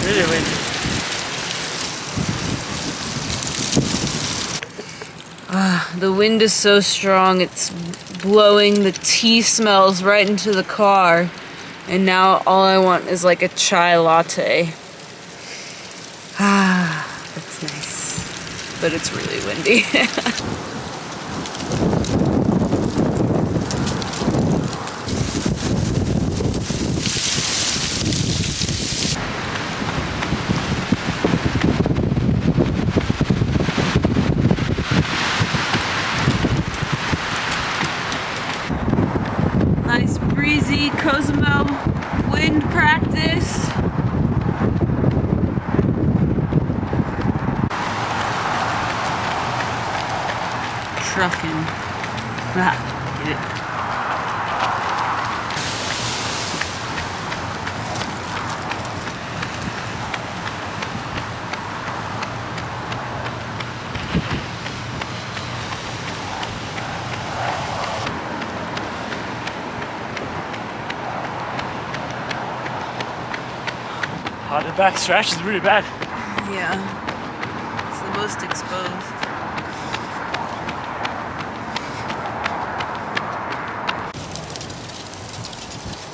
Really windy. The wind is so strong, it's blowing the tea smells right into the car. And now all I want is like a chai latte. That's nice. But it's really windy. Nice breezy Cozumel wind practice. Trucking. Get it. The back stretch is really bad. Yeah, it's the most exposed.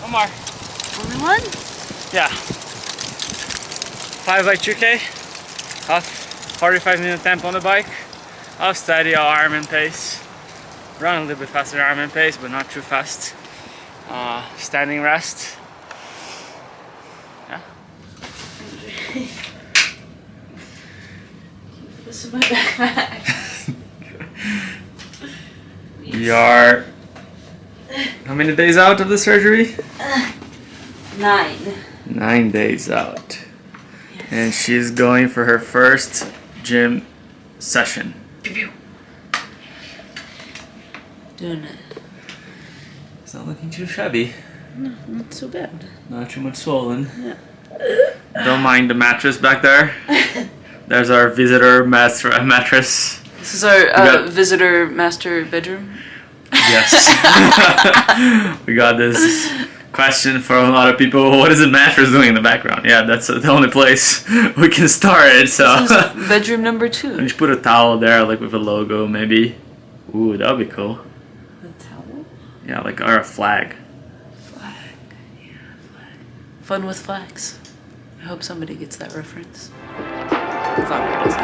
One more. Only one? Yeah. 5 by 2K. Half 45-minute tempo on the bike. I'll steady our Ironman pace. Run a little bit faster than Ironman pace, but not too fast. Standing rest. Yeah. This is my backpack. We are how many days out of the surgery? 9. 9 days out. Yes. And she's going for her first gym session. Doing it. It's not looking too shabby. No, not so bad. Not too much swollen. Yeah. Don't mind the mattress back there. There's our visitor mattress. This is our visitor master bedroom. Yes. We got this question from a lot of people. What is the mattress doing in the background? Yeah, that's the only place we can store it. So This is bedroom number 2. and just put a towel there, like with a logo, maybe. Ooh, that would be cool. A towel? Yeah, like or a flag. Flag. Yeah, flag. Fun with flags. I hope somebody gets that reference. It's not what it is.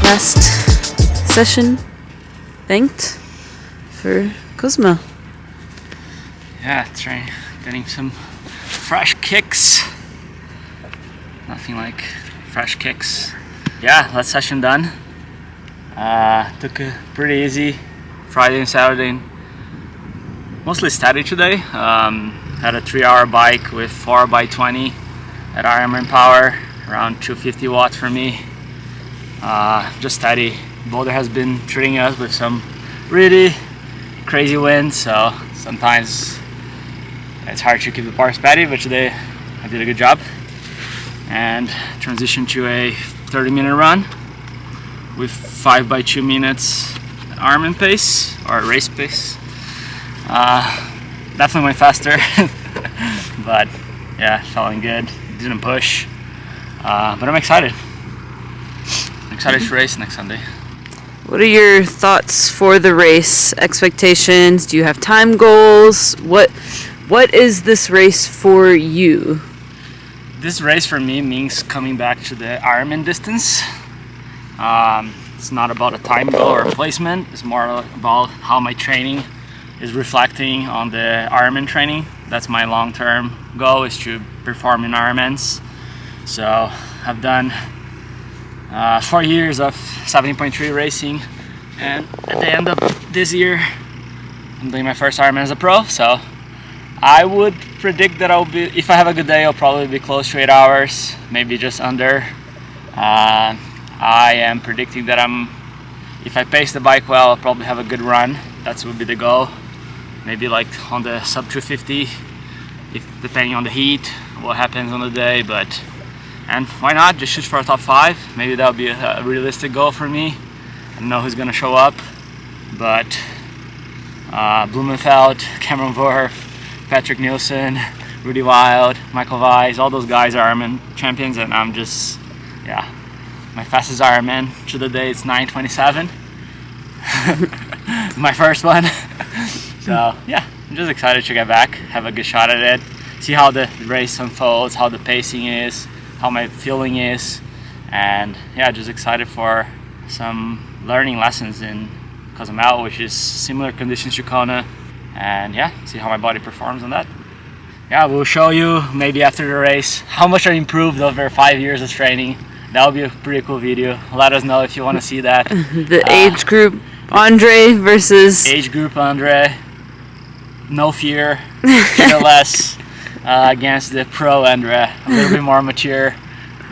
Last session banked for Cozumel. Yeah, trying getting some fresh kicks. Nothing like fresh kicks. Yeah, last session done. Took it pretty easy. Friday and Saturday. Mostly steady today. Had a 3-hour bike with 4 by 20 at Ironman Power. around 250 watts for me. Just steady. Boulder has been treating us with some really crazy winds, so sometimes it's hard to keep the bar steady, but today I did a good job. And transition to a 30-minute run with 5 by 2 minutes Ironman pace or race pace. Definitely went faster, but yeah, feeling good. Didn't push, but I'm excited. Excited to race next Sunday. What are your thoughts for the race? Expectations? Do you have time goals? What is this race for you? This race for me means coming back to the Ironman distance. It's not about a time goal or a placement. It's more about how my training is reflecting on the Ironman training. That's my long-term goal, is to perform in Ironmans. So I've done 4 years of 17.3 racing, and at the end of this year I'm doing my first Ironman as a pro. So I would predict that I'll be, if I have a good day, I'll probably be close to 8 hours, maybe just under. I am predicting that if I pace the bike well, I'll probably have a good run. That would be the goal. Maybe like on the sub 250, depending on the heat, what happens on the day. And why not just shoot for a top 5? Maybe that would be a realistic goal for me. I don't know who's gonna show up, but Blumenfeld, Cameron Worth, Patrick Nielsen, Rudy Wild, Michael Weiss, all those guys are Ironman champions, and I'm just, yeah, my fastest Ironman to the day is 9:27. My first one. So yeah, I'm just excited to get back, have a good shot at it, see how the race unfolds, how the pacing is, how my feeling is, and yeah, just excited for some learning lessons in Cozumel, which is similar conditions to Kona, and yeah, see how my body performs on that. Yeah, we'll show you maybe after the race how much I improved over 5 years of training. That'll be a pretty cool video. Let us know if you want to see that. The age group Andre versus age group Andre. No fear, fearless, against the pro Andre. A little bit more mature,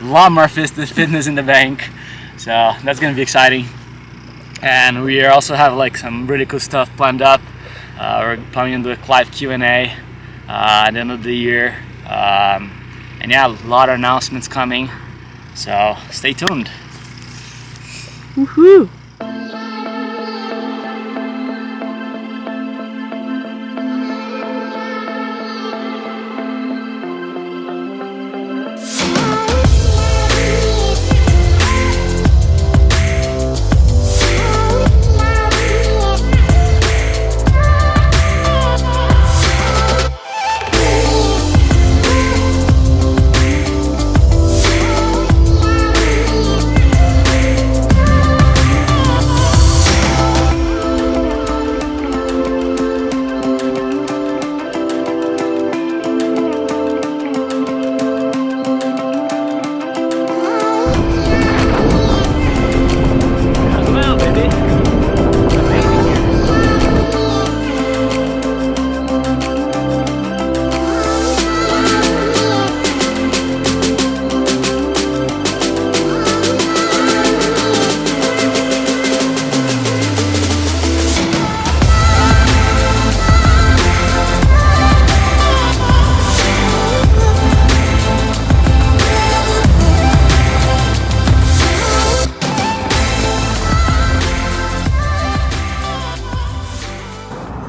a lot more fitness in the bank. So that's gonna be exciting. And we also have like some really cool stuff planned up. We're planning to do a live Q&A at the end of the year. And yeah, a lot of announcements coming. So stay tuned. woohoo!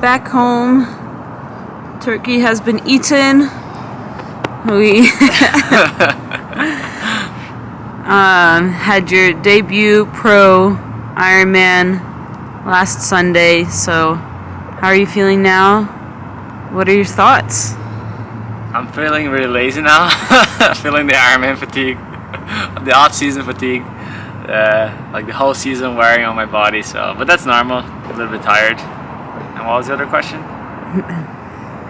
Back home, turkey has been eaten. We had your debut pro Ironman last Sunday, so how are you feeling now? What are your thoughts? I'm feeling really lazy now. Feeling the Ironman fatigue, the off-season fatigue, like the whole season wearing on my body. So, but that's normal. A little bit tired. And what was the other question?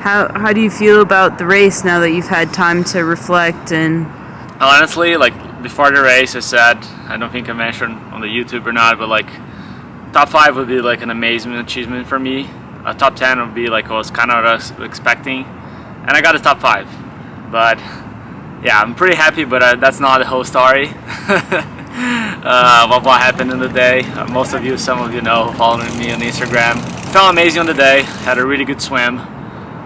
How do you feel about the race now that you've had time to reflect and? Honestly, like before the race, I said, I don't think I mentioned on the YouTube or not, but like top 5 would be like an amazing achievement for me. A top 10 would be like I was kind of expecting, and I got a top 5. But yeah, I'm pretty happy, but that's not the whole story. What happened in the day. Most of you, some of you know, following me on Instagram. Felt amazing on the day, had a really good swim.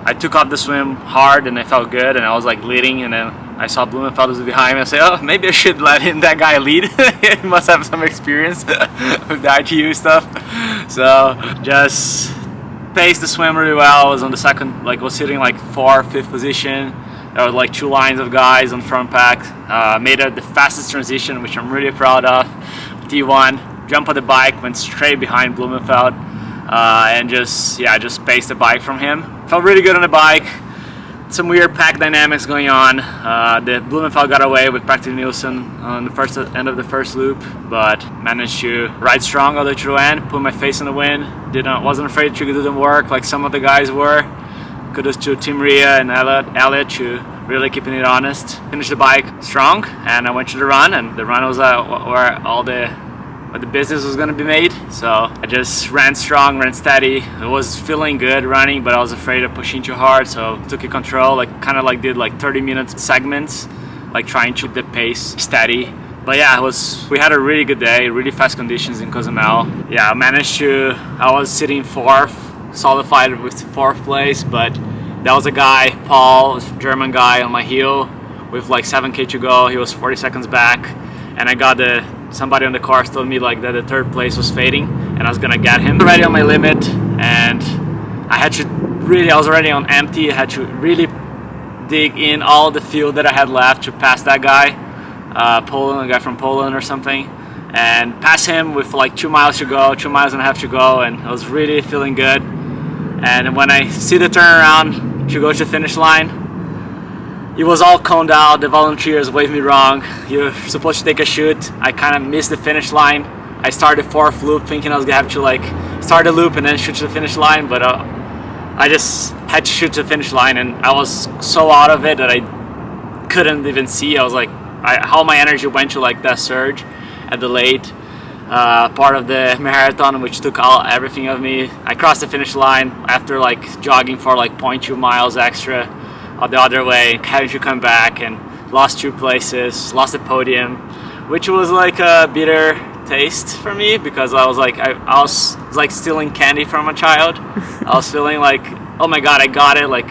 I took off the swim hard and I felt good, and I was like leading, and then I saw Blumenfeld was behind me. I said, oh, maybe I should let that guy lead. He must have some experience with the ITU stuff. So just paced the swim really well. I was on the second, like was sitting like 4th, 5th position. There was like 2 lines of guys on front pack. Made it the fastest transition, which I'm really proud of. T1, jump on the bike, went straight behind Blumenfeld, and just paced the bike from him. Felt really good on the bike. Some weird pack dynamics going on. The Blumenfeld got away with Patrick Nielsen on the end of the first loop, but managed to ride strong all the way to the end, put my face in the wind. Wasn't afraid to do the work like some of the guys were. Kudos to Tim Ria and Elliot to really keeping it honest. Finished the bike strong, and I went to the run, and the run was where all the business was going to be made. So I just ran strong, ran steady. I was feeling good running, but I was afraid of pushing too hard, so took it control, did 30-minute segments, like trying to keep the pace steady. But yeah, we had a really good day, really fast conditions in Cozumel. Yeah, I was sitting 4th, solidified with 4th place, but there was a guy, Paul, a German guy, on my heel with like 7K to go. He was 40 seconds back, and I got somebody on the course told me like that the 3rd place was fading and I was gonna get him. Already on my limit, and I was already on empty. I had to really dig in all the field that I had left to pass that guy, a guy from Poland or something, and pass him with like 2 miles to go, 2.5 miles to go, and I was really feeling good. And when I see the turnaround to go to the finish line, it was all coned out. The volunteers waved me wrong. You're supposed to take a shoot. I kind of missed the finish line. I started 4th loop thinking I was gonna have to like start the loop and then shoot to the finish line, but I just had to shoot to the finish line, and I was so out of it that I couldn't even see. I was like, how my energy went to like that surge at the late part of the marathon, which took everything of me. I crossed the finish line after like jogging for like 0.2 miles extra the other way, having to come back, and lost 2 places, lost the podium, which was like a bitter taste for me, because I was like stealing candy from a child. I was feeling like, oh my god, I got it. Like,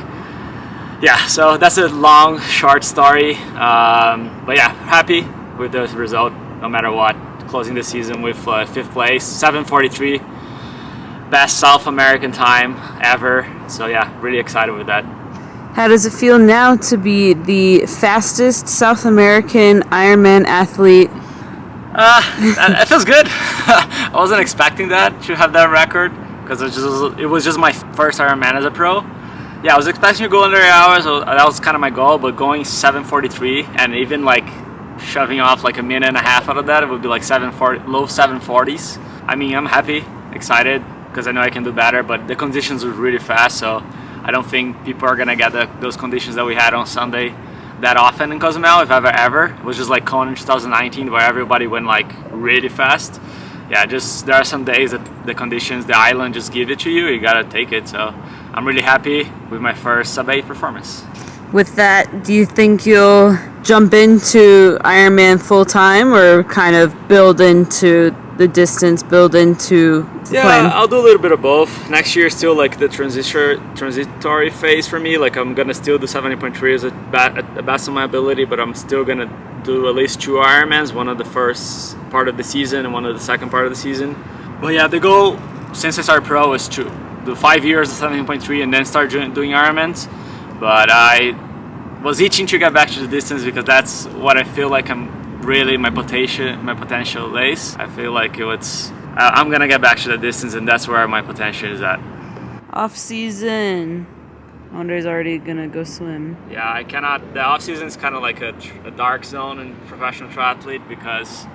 yeah, so that's a long, short story. But yeah, happy with the result no matter what. Closing the season with 5th place, 7:43, best South American time ever. So yeah, really excited with that. How does it feel now to be the fastest South American Ironman athlete? It feels good. I wasn't expecting that, to have that record, because it was just my first Ironman as a pro. Yeah, I was expecting to go under 8 hours, so that was kind of my goal, but going 7:43 and even like shoving off like 1.5 minutes out of that, it would be like 7:40, low 7:40s. I mean, I'm happy, excited, because I know I can do better, but the conditions were really fast, so I don't think people are gonna get those conditions that we had on Sunday that often in Cozumel, if ever. It was just like Kona in 2019, where everybody went like really fast. Yeah, just there are some days that the conditions, the island just give it to you. You gotta take it. So I'm really happy with my first sub-8 performance. With that, do you think you'll jump into Ironman full time, or kind of build into the distance, build into the plan? Yeah, I'll do a little bit of both. Next year is still like the transitory phase for me. Like I'm gonna still do 70.3 as a best of my ability, but I'm still gonna do at least 2 Ironmans, one of the first part of the season and one of the second part of the season. But yeah, the goal since I started pro is to do 5 years of 70.3 and then start doing Ironmans. But I was itching to get back to the distance, because that's what I feel like I'm really my potential lays. I feel like I'm gonna get back to the distance, and that's where my potential is at. Off season. Andre's already gonna go swim. Yeah, I cannot. The off season is kind of like a dark zone in professional triathlete, because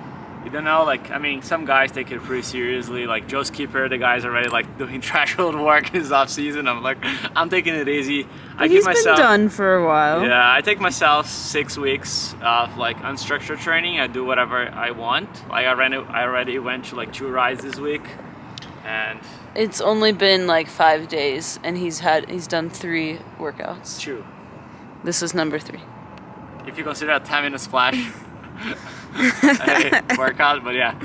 you don't know. Like, I mean, some guys take it pretty seriously. Like Joe Skipper, the guy's already like doing threshold work in his off season. I'm taking it easy. He's been done for a while. Yeah, I take myself 6 weeks of like unstructured training. I do whatever I want. Like I already went to like 2 rides this week, and it's only been like 5 days, and he's done 3 workouts. 2. This is number 3. if you consider a 10-minute splash workout. But yeah,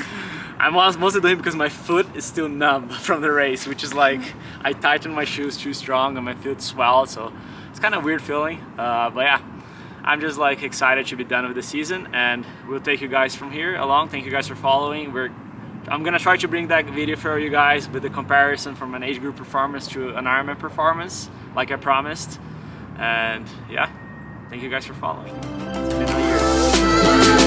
I'm mostly doing it because my foot is still numb from the race, which is like I tightened my shoes too strong and my foot swelled, so it's kind of weird feeling. But yeah, I'm just like excited to be done with the season, and we'll take you guys from here along. Thank you guys for following. I'm gonna try to bring that video for you guys with the comparison from an age group performance to an Ironman performance, like I promised. And yeah, thank you guys for following. It's been a year.